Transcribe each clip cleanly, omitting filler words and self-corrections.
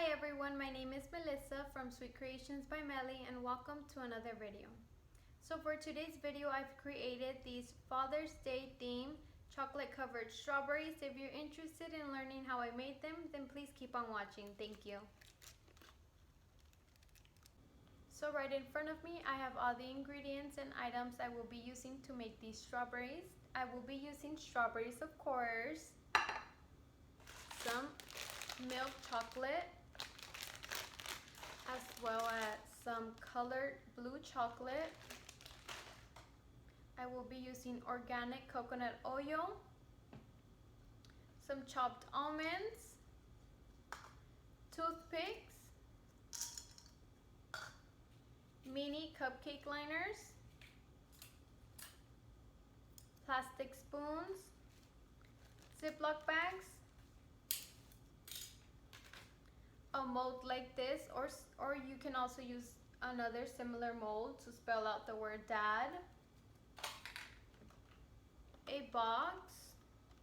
Hi everyone, my name is Melissa from Sweet Creations by Melly and welcome to another video. So for today's video, I've created these Father's Day theme chocolate covered strawberries. If you're interested in learning how I made them, then please keep on watching. Thank you. So right in front of me, I have all the ingredients and items I will be using to make these strawberries. I will be using strawberries, of course, some milk chocolate, as well as some colored blue chocolate. I will be using organic coconut oil, some chopped almonds, toothpicks, mini cupcake liners, plastic spoons, Ziploc bags, a mold like this, or you can also use another similar mold to spell out the word dad, a box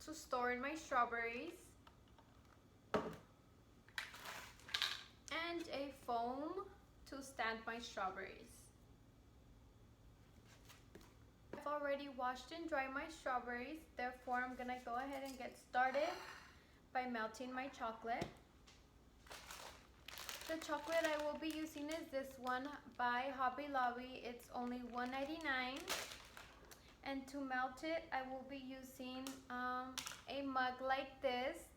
to store in my strawberries, and a foam to stand my strawberries. I've already washed and dried my strawberries, therefore I'm gonna go ahead and get started by melting my chocolate. The chocolate I will be using is this one by Hobby Lobby. It's only $1.99. And to melt it, I will be using a mug like this.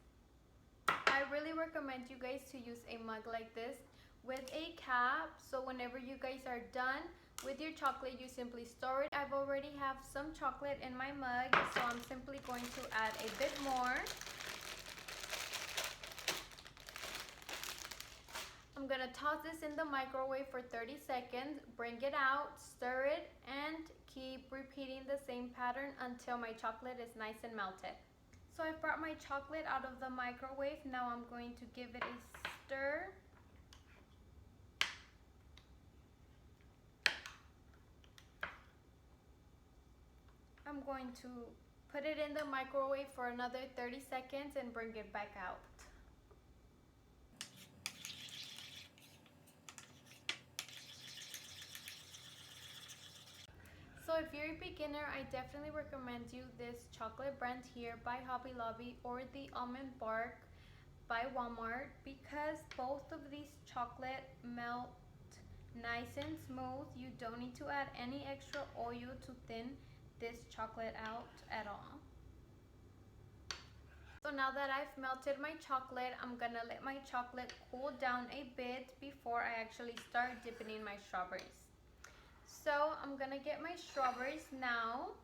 I really recommend you guys to use a mug like this with a cap, so whenever you guys are done with your chocolate, you simply store it. I've already have some chocolate in my mug, so I'm simply going to add a bit more. I'm gonna toss this in the microwave for 30 seconds, bring it out, stir it, and keep repeating the same pattern until my chocolate is nice and melted. So I brought my chocolate out of the microwave. Now I'm going to give it a stir. I'm going to put it in the microwave for another 30 seconds and bring it back out. So if you're a beginner, I definitely recommend you this chocolate brand here by Hobby Lobby or the almond bark by Walmart, because both of these chocolate melt nice and smooth. You don't need to add any extra oil to thin this chocolate out at all. So now that I've melted my chocolate, I'm gonna let my chocolate cool down a bit before I actually start dipping in my strawberries. So I'm gonna get my strawberries now.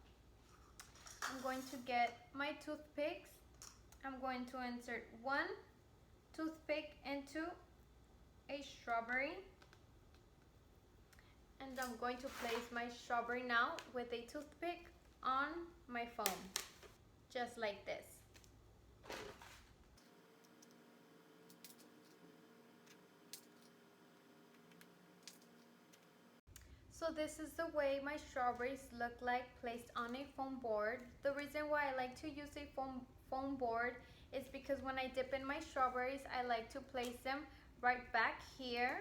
I'm going to get my toothpicks. I'm going to insert one toothpick into a strawberry. And I'm going to place my strawberry now with a toothpick on my foam, just like this. So this is the way my strawberries look like placed on a foam board. The reason why I like to use a foam board is because when I dip in my strawberries, I like to place them right back here.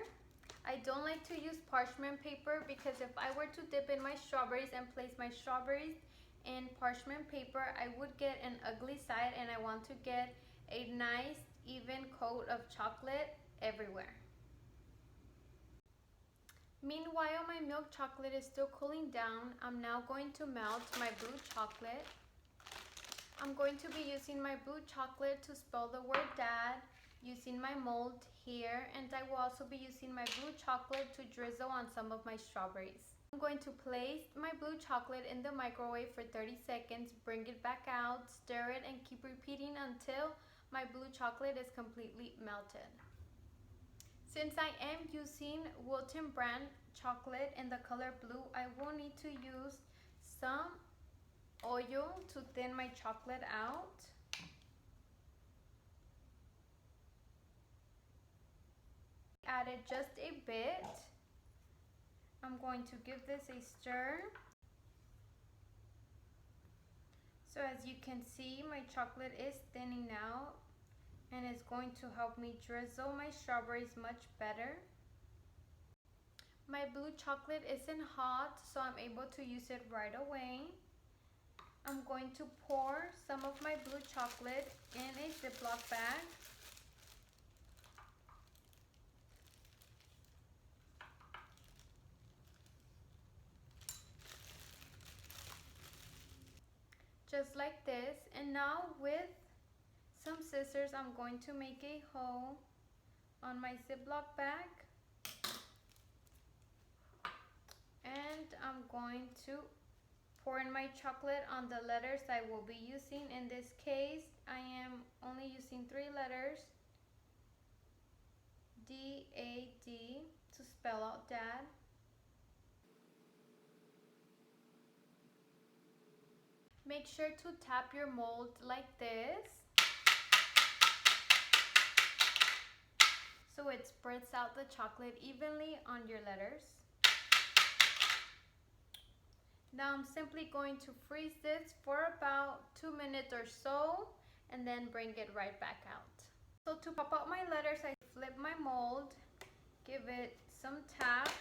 I don't like to use parchment paper, because if I were to dip in my strawberries and place my strawberries in parchment paper, I would get an ugly side, and I want to get a nice even coat of chocolate everywhere. Meanwhile, my milk chocolate is still cooling down. I'm now going to melt my blue chocolate. I'm going to be using my blue chocolate to spell the word dad, using my mold here, and I will also be using my blue chocolate to drizzle on some of my strawberries. I'm going to place my blue chocolate in the microwave for 30 seconds, bring it back out, stir it, and keep repeating until my blue chocolate is completely melted. Since I am using Wilton brand chocolate in the color blue, I will need to use some oil to thin my chocolate out. Added just a bit. I'm going to give this a stir. So as you can see, my chocolate is thinning out. and it's going to help me drizzle my strawberries much better. My blue chocolate isn't hot, so I'm able to use it right away. I'm going to pour some of my blue chocolate in a Ziploc bag. Just like this. And now with some scissors, I'm going to make a hole on my Ziploc bag. And I'm going to pour in my chocolate on the letters I will be using. In this case, I am only using 3 letters. D-A-D to spell out dad. Make sure to tap your mold like this so it spreads out the chocolate evenly on your letters. Now I'm simply going to freeze this for about 2 minutes or so and then bring it right back out. So to pop out my letters, I flip my mold, give it some taps,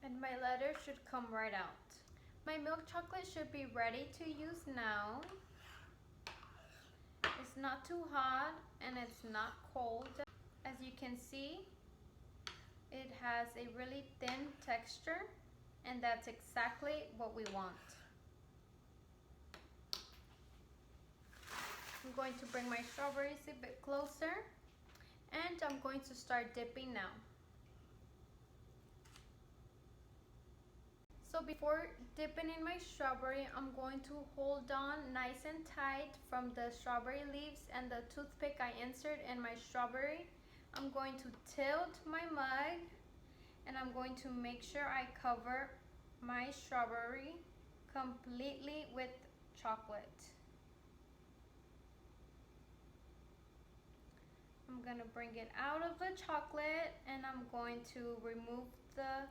and my letters should come right out. My milk chocolate should be ready to use now. It's not too hot and it's not cold. As you can see, it has a really thin texture, and that's exactly what we want. I'm going to bring my strawberries a bit closer, and I'm going to start dipping now. So before dipping in my strawberry, I'm going to hold on nice and tight from the strawberry leaves and the toothpick I insert in my strawberry. I'm going to tilt my mug, and I'm going to make sure I cover my strawberry completely with chocolate. I'm going to bring it out of the chocolate, and I'm going to remove the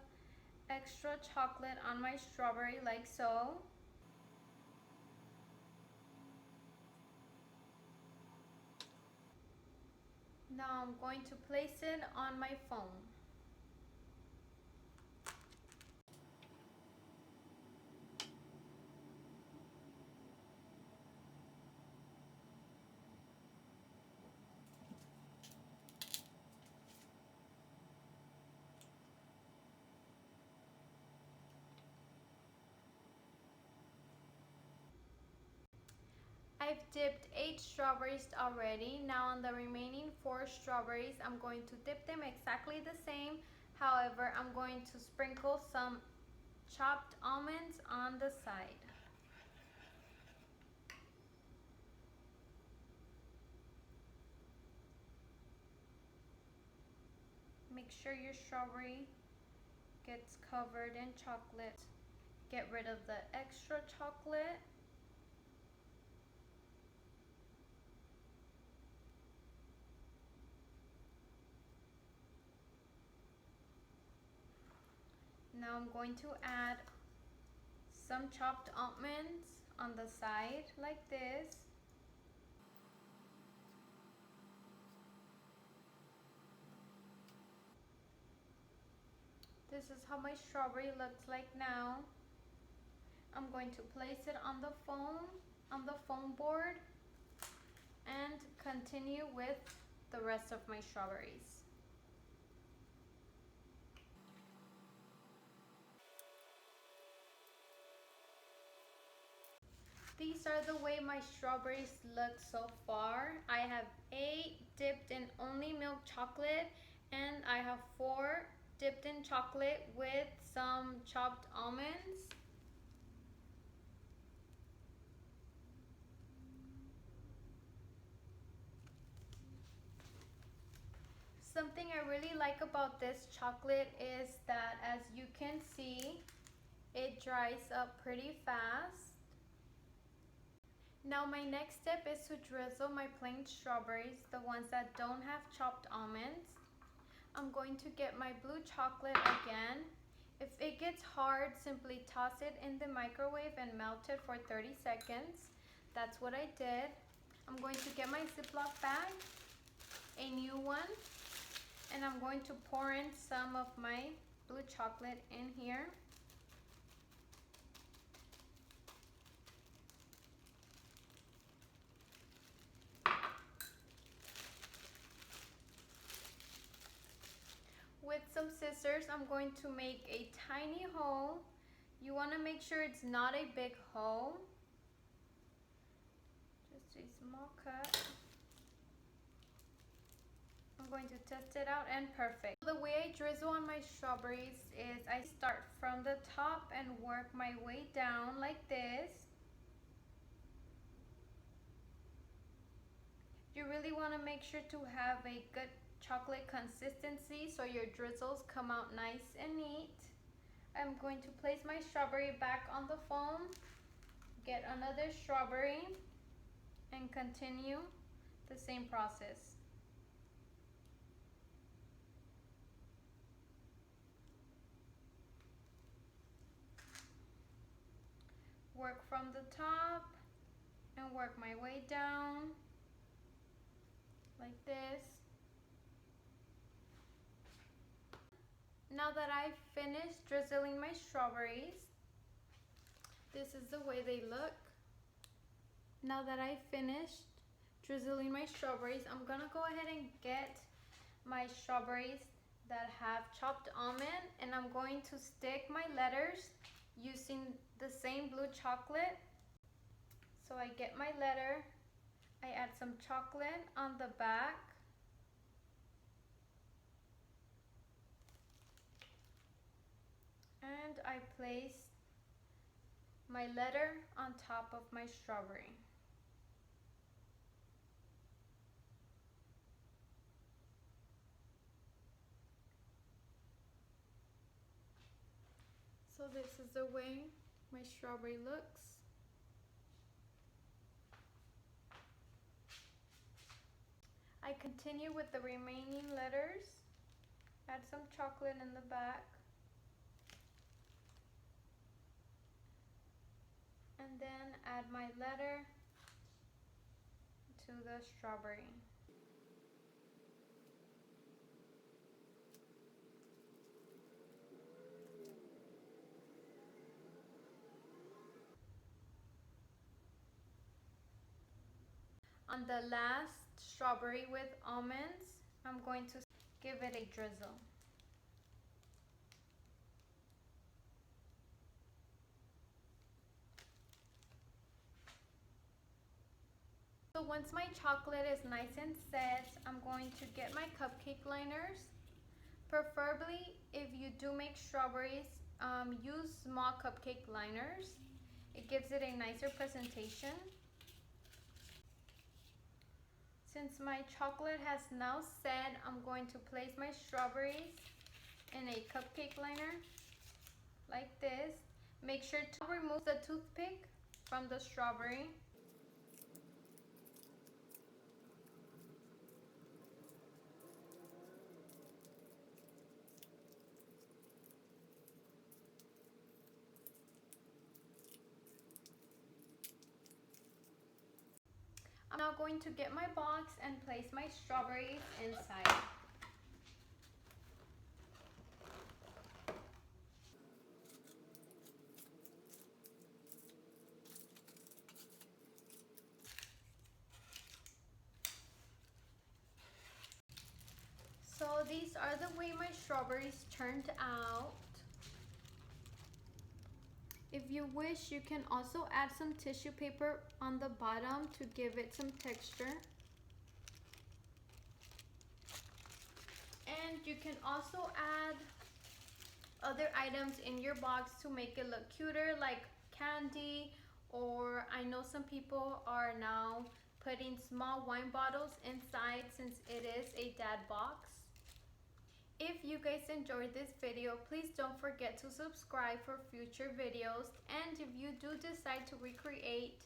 extra chocolate on my strawberry like so. Now I'm going to place it on my foam. I've dipped 8 strawberries already. Now on the remaining 4 strawberries, I'm going to dip them exactly the same. However, I'm going to sprinkle some chopped almonds on the side. Make sure your strawberry gets covered in chocolate. Get rid of the extra chocolate. Now I'm going to add some chopped almonds on the side like this. This is how my strawberry looks like now. I'm going to place it on the foam board, and continue with the rest of my strawberries. These are the way my strawberries look so far. I have 8 dipped in only milk chocolate, and I have 4 dipped in chocolate with some chopped almonds. Something I really like about this chocolate is that, as you can see, it dries up pretty fast. Now my next step is to drizzle my plain strawberries, the ones that don't have chopped almonds. I'm going to get my blue chocolate again. If it gets hard, simply toss it in the microwave and melt it for 30 seconds. That's what I did. I'm going to get my Ziploc bag, a new one, and I'm going to pour in some of my blue chocolate in here. With some scissors, I'm going to make a tiny hole. You want to make sure it's not a big hole. Just a small cut. I'm going to test it out, and perfect. The way I drizzle on my strawberries is I start from the top and work my way down like this. You really want to make sure to have a good chocolate consistency so your drizzles come out nice and neat. I'm going to place my strawberry back on the foam, get another strawberry, and continue the same process. Work from the top and work my way down like this. Now that I've finished drizzling my strawberries, this is the way they look. Now that I've finished drizzling my strawberries, I'm gonna go ahead and get my strawberries that have chopped almond, and I'm going to stick my letters using the same blue chocolate. So I get my letter, I add some chocolate on the back, and I place my letter on top of my strawberry. So this is the way my strawberry looks. I continue with the remaining letters, add some chocolate in the back, and then add my letter to the strawberry. On the last strawberry with almonds, I'm going to give it a drizzle. So once my chocolate is nice and set, I'm going to get my cupcake liners. Preferably, if you do make strawberries, use small cupcake liners. It gives it a nicer presentation. Since my chocolate has now set, I'm going to place my strawberries in a cupcake liner like this. Make sure to remove the toothpick from the strawberry. I'm now going to get my box and place my strawberries inside. So these are the way my strawberries turned out. If you wish, you can also add some tissue paper on the bottom to give it some texture. And you can also add other items in your box to make it look cuter, like candy, or I know some people are now putting small wine bottles inside since it is a dad box. If you guys enjoyed this video, please don't forget to subscribe for future videos. And if you do decide to recreate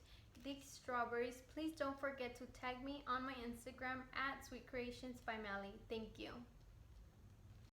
these strawberries, please don't forget to tag me on my Instagram at Sweet Creations by Melly. Thank you.